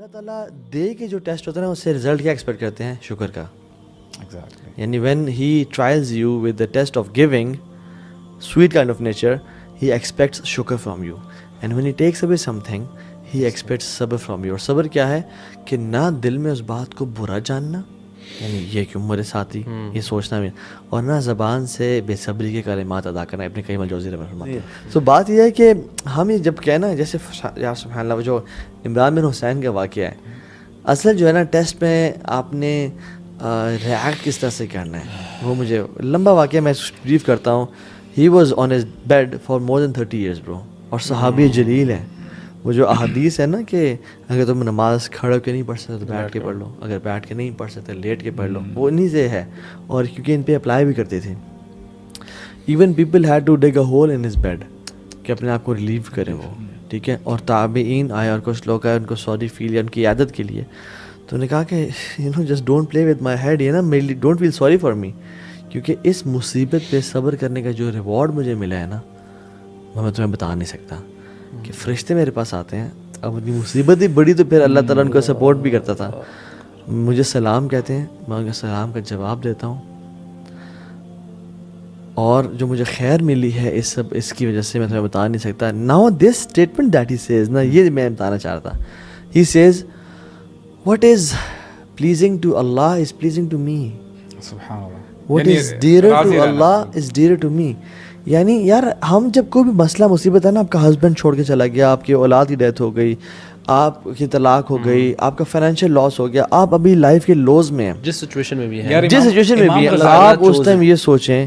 اللہ تعالیٰ دے کے جو ٹیسٹ ہوتا ہے نا اس سے رزلٹ کیا ایکسپیکٹ کرتے ہیں؟ شکر کا. یعنی when he trials you with the test of giving sweet kind of nature, he expects shukr from you, and when he takes away something he expects sabr from you. اور صبر کیا ہے کہ نہ دل میں اس بات کو برا جاننا، یعنی یہ کیوں میرے ساتھ ہی یہ سوچنا بھی، اور نہ زبان سے بے صبری کے کلمات ادا کرنا. ابن قیم الجوزی رحمہ اللہ فرماتے ہیں. تو بات یہ ہے کہ ہم یہ جب کہنا جیسے یا سبحان اللہ وہ جو عمران بن حسین کا واقعہ ہے، اصل جو ہے نا ٹیسٹ میں آپ نے ریئیکٹ کس طرح سے کرنا ہے. وہ مجھے لمبا واقعہ میں بریف کرتا ہوں. He was on his bed for more than 30 years bro, اور صحابی جلیل ہے. وہ جو احادیث ہے نا کہ اگر تم نماز کھڑ کے نہیں پڑھ سکتے تو بیٹھ کے پڑھ لو، اگر بیٹھ کے نہیں پڑھ سکتے لیٹ کے پڑھ لو، وہ انہیں سے ہے. اور کیونکہ ان پہ اپلائی بھی کرتے تھے. Even people had to dig a hole in his bed کہ اپنے آپ کو ریلیو کریں وہ، ٹھیک ہے. اور تابعین آئے اور کچھ لوگ آئے ان کو سوری فیل یا ان کی عادت کے لیے. تو انہوں نے کہا کہ just don't play with my head, یہ نا میری don't feel sorry for me, کیونکہ اس مصیبت پہ صبر کرنے کا جو ریوارڈ مجھے ملا ہے نا وہ میں تمہیں بتا نہیں سکتا. کہ فرشتے میرے پاس آتے ہیں، اب ان کی مصیبت ہی بڑی تو پھر اللہ تعالیٰ ان کو سپورٹ بھی کرتا تھا. مجھے سلام کہتے ہیں، میں ان کے سلام کا جواب دیتا ہوں، اور جو مجھے خیر ملی ہے اس کی وجہ سے میں تمہیں بتا نہیں سکتا. Now this statement that he says نا، یہ میں بتانا چاہ رہا تھا. He says what is pleasing to Allah is pleasing to me. سبحان اللہ. What is dearer to Allah is dearer to me. یعنی یار ہم جب کوئی بھی مسئلہ مصیبت ہے نا، آپ کا ہسبینڈ چھوڑ کے چلا گیا، آپ کی اولاد کی ڈیتھ ہو گئی، آپ کی طلاق ہو گئی، آپ کا فائنینشیل لاس ہو گیا، آپ ابھی لائف کے لوز میں ہیں، جس سچویشن میں بھی ہیں، جس سچویشن میں بھی ہیں، آپ اس ٹائم یہ سوچیں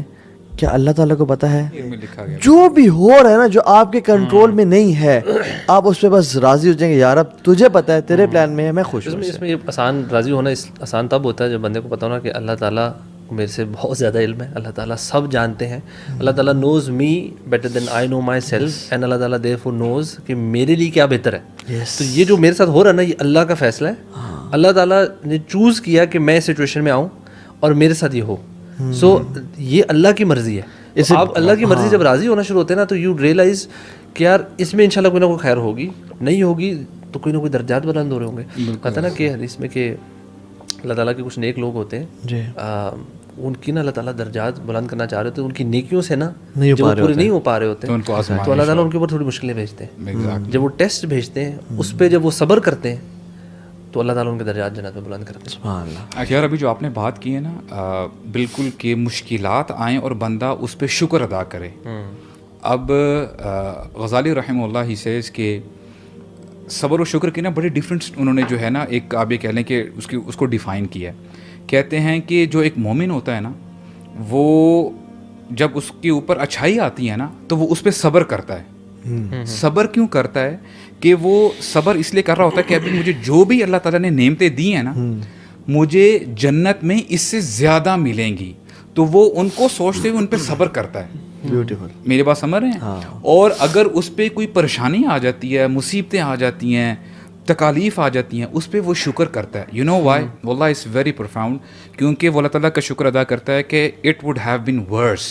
کیا اللہ تعالیٰ کو پتہ ہے جو بھی ہو رہا ہے نا جو آپ کے کنٹرول میں نہیں ہے، آپ اس پہ بس راضی ہو جائیں گے، یار اب تجھے پتہ ہے تیرے پلان میں ہے، میں خوش ہوں. اس میں یہ آسان راضی ہونا آسان تب ہوتا ہے جب بندے کو پتہ ہونا کہ اللہ تعالیٰ کو میرے سے بہت زیادہ علم ہے، اللہ تعالیٰ سب جانتے ہیں، اللہ تعالیٰ knows me better than I know myself, and اللہ تعالیٰ دیر فور نوز کہ میرے لیے کیا بہتر ہے. تو یہ جو میرے ساتھ ہو رہا ہے نا یہ اللہ کا فیصلہ ہے. اللہ تعالیٰ نے چوز کیا کہ میں اس سچویشن میں آؤں اور میرے ساتھ یہ ہو. سو یہ اللہ کی مرضی ہے. آپ اللہ کی مرضی جب راضی ہونا شروع ہوتے ہیں نا تو یو ریئلائز کہ یار اس میں انشاءاللہ کوئی نہ کوئی خیر ہوگی، نہیں ہوگی تو کوئی نہ کوئی درجات بلند ہو رہے ہوں گے. پتہ نا کہ حدیث میں کہ اللہ تعالیٰ کے کچھ نیک لوگ ہوتے ہیں، ان کی نا اللہ تعالیٰ درجات بلند کرنا چاہ رہے ہوتے ہیں، ان کی نیکیوں سے نا جب وہ پورے نہیں ہو پا رہے ہوتے تو اللہ تعالیٰ ان کے اوپر تھوڑی مشکلیں بھیجتے ہیں. جب وہ ٹیسٹ بھیجتے ہیں اس پہ جب وہ صبر کرتے ہیں تو اللہ تعالیٰ ان کے درجات جنت میں بلند کرتے ہیں. سبحان اللہ. یار ابھی جو آپ نے بات کی ہے نا، بالکل کہ مشکلات آئیں اور بندہ اس پہ شکر ادا کرے. اب غزالی رحمہ اللہ ہی سیز کہ صبر و شکر کی نا بڑے ڈفرینٹ انہوں نے جو ہے نا ایک آپ یہ کہہ لیں کہ اس کو ڈیفائن کیا ہے. کہتے ہیں کہ جو ایک مومن ہوتا ہے نا وہ جب اس کے اوپر اچھائی آتی ہے نا تو وہ اس پہ صبر کرتا ہے. صبر کیوں کرتا ہے؟ کہ وہ صبر اس لیے کر رہا ہوتا ہے کہ ابھی مجھے جو بھی اللہ تعالیٰ نے نعمتیں دی ہیں نا مجھے جنت میں اس سے زیادہ ملیں گی، تو وہ ان کو سوچتے ہوئے ان پہ صبر کرتا ہے. بیوٹیفل. میری بات سمجھ رہے ہیں؟ اور اگر اس پہ کوئی پریشانی آ جاتی ہے، مصیبتیں آ جاتی ہیں، تکالیف آ جاتی ہیں، اس پہ وہ شکر کرتا ہے. You know why? واللہ اٹس ویری پروفاؤنڈ. کیونکہ وہ اللہ تعالیٰ کا شکر ادا کرتا ہے کہ it would have been worse.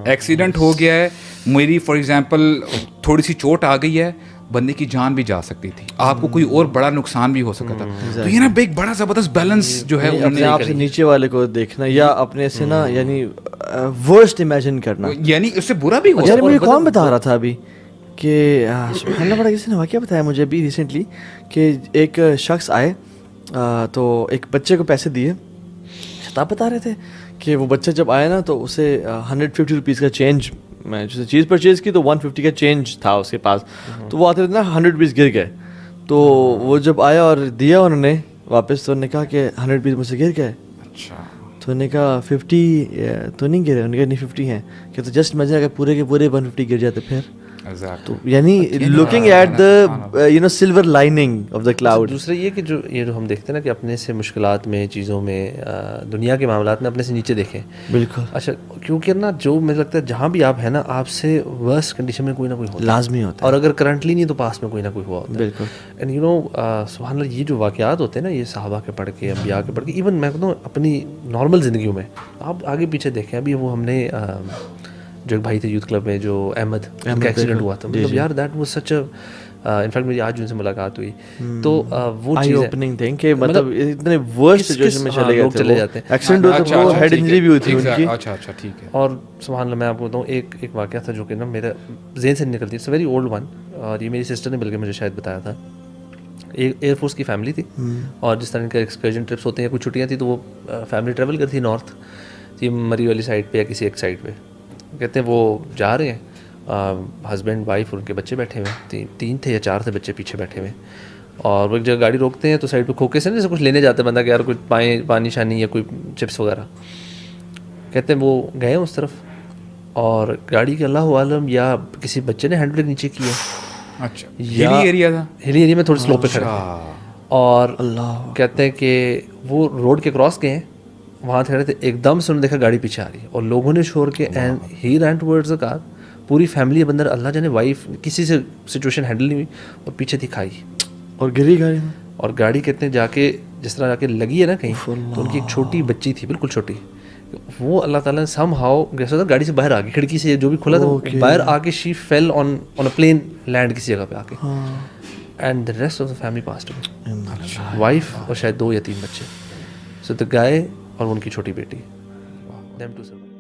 Accident ہو گیا ہے میری، فار ایگزامپل تھوڑی سی چوٹ آ گئی ہے، بندے کی جان بھی جا سکتی تھی، آپ کو کوئی اور بڑا نقصان بھی ہو سکتا تھا. تو یہ نا ایک بڑا زبردست بیلنس جو ہے اپنے آپ سے نیچے والے کو دیکھنا یا اپنے سے نا یعنی ورسٹ امیجن کرنا، یعنی اس سے برا بھی ہو. یار مجھے کون بتا رہا تھا ابھی کہ سبحان اللہ، بڑا کسی نے واقعہ بتایا مجھے ابھی ریسنٹلی کہ ایک شخص آئے تو ایک بچے کو پیسے دیے. شتاب بتا رہے تھے کہ وہ بچہ جب آیا نا تو اسے 150 روپیز کا چینج، میں جیسے چیز پرچیز کی تو 150 کا چینج تھا اس کے پاس، تو وہ آتے تھے نا 100 روپیز گر گئے. تو وہ جب آیا اور دیا انہوں نے واپس تو انہوں نے کہا کہ 100 روپیز مجھ سے گر گئے. اچھا. تو انہوں نے کہا 50 تو نہیں گرے، انہوں نے کہا نہیں 50 ہیں. کہ تو جسٹ مجھے اگر پورے کے پورے 150 گر جاتے پھر. تو یعنی looking at the you know silver lining of the cloud. دوسرا یہ کہ جو ہم دیکھتے ہیں نا کہ اپنے سے مشکلات میں، چیزوں میں، دنیا کے معاملات میں اپنے سے نیچے دیکھیں. بالکل. اچھا کیونکہ نا جو مجھے لگتا ہے جہاں بھی آپ ہیں نا آپ سے ورسٹ کنڈیشن میں کوئی نہ کوئی ہوتا ہے، لازمی ہوتا ہے، اور اگر کرنٹلی نہیں تو پاس میں کوئی نہ کوئی ہوا ہوتا ہے. بالکل. اینڈ یو نو سبحان اللہ یہ جو واقعات ہوتے ہیں نا یہ صحابہ کے پڑھ کے، انبیاء کے پڑھ کے، ایون میں کہتا ہوں اپنی نارمل زندگیوں میں آپ آگے پیچھے دیکھیں. ابھی وہ ہم نے جو ایک بھائی تھے یوتھ کلب میں جو احمد کا ایکسیڈنٹ ہوا تھا، مطلب یار that was such a in fact میری آج ان سے ملاقات ہوئی تو وہ آئی چیز اوپننگ تھنگ کہ مطلب اتنے ورسٹ سچویشن میں چلے جاتے ہیں. ایکسیڈنٹ ہوا تو وہ ہیڈ انجری بھی ہوئی تھی ان کی. اچھا اچھا ٹھیک ہے. اور سبحان اللہ میں آپ کو بتاؤں ایک واقعہ تھا جو کہ نا میرا ذہن سے نکلتی ہے, ویری اولڈ ون, اور یہ میری سسٹر نے بلکہ مجھے شاید بتایا تھا. ایئر فورس کی فیملی تھی, اور جس طرح کے ایکسکرجن ٹرپس ہوتے ہیں یا کچھ چھٹیاں تھیں تو وہ فیملی ٹریول کرتی تھی نارتھ, یہ مری والی سائڈ پہ یا کسی ایک سائڈ پہ. کہتے ہیں وہ جا رہے ہیں, ہسبینڈ وائف اور ان کے بچے بیٹھے ہوئے, 3 تھے یا 4 تھے بچے پیچھے بیٹھے ہوئے, اور وہ ایک جگہ گاڑی روکتے ہیں تو سائڈ پہ کھوکے سے نا جیسے کچھ لینے جاتے ہیں بندہ کہ یار کچھ پانی شانی یا کوئی چپس وغیرہ. کہتے ہیں وہ گئے اس طرف, اور گاڑی کے اللہ عالم یا کسی بچے نے ہینڈ بریک نیچے کیا, اچھا ہلی ایریا تھا, ہلی ایریا میں تھوڑے سلو پہ کھڑے تھے, اور کہتے ہیں کہ وہ روڈ کے کراس گئے ہیں, وہاں کھڑے تھے, ایک دم سے انہوں نے دیکھا گاڑی پیچھے آ رہی ہے, اور لوگوں نے شور کے and he rain towards the کار. پوری فیملی بندر اللہ جانے وائف کسی سے سچویشن ہینڈل نہیں ہوئی, اور پیچھے تھی کھائی اور گری گاڑی میں, اور گاڑی کہتے ہیں جا کے جس طرح جا کے لگی ہے نا کہیں, تو ان کی ایک چھوٹی بچی تھی بالکل چھوٹی, وہ اللہ تعالیٰ نے سم ہاؤ کیسا تھا گاڑی سے باہر آ گئی, کھڑکی سے جو بھی کھلا تھا باہر آ کے شی فیل آن اے پلین لینڈ کسی جگہ پہ آ کے, and the rest of the family passed away, wife اور شاید 2 یا 3 بچے. سو دا گائے اور ان کی چھوٹی بیٹی, them to survive.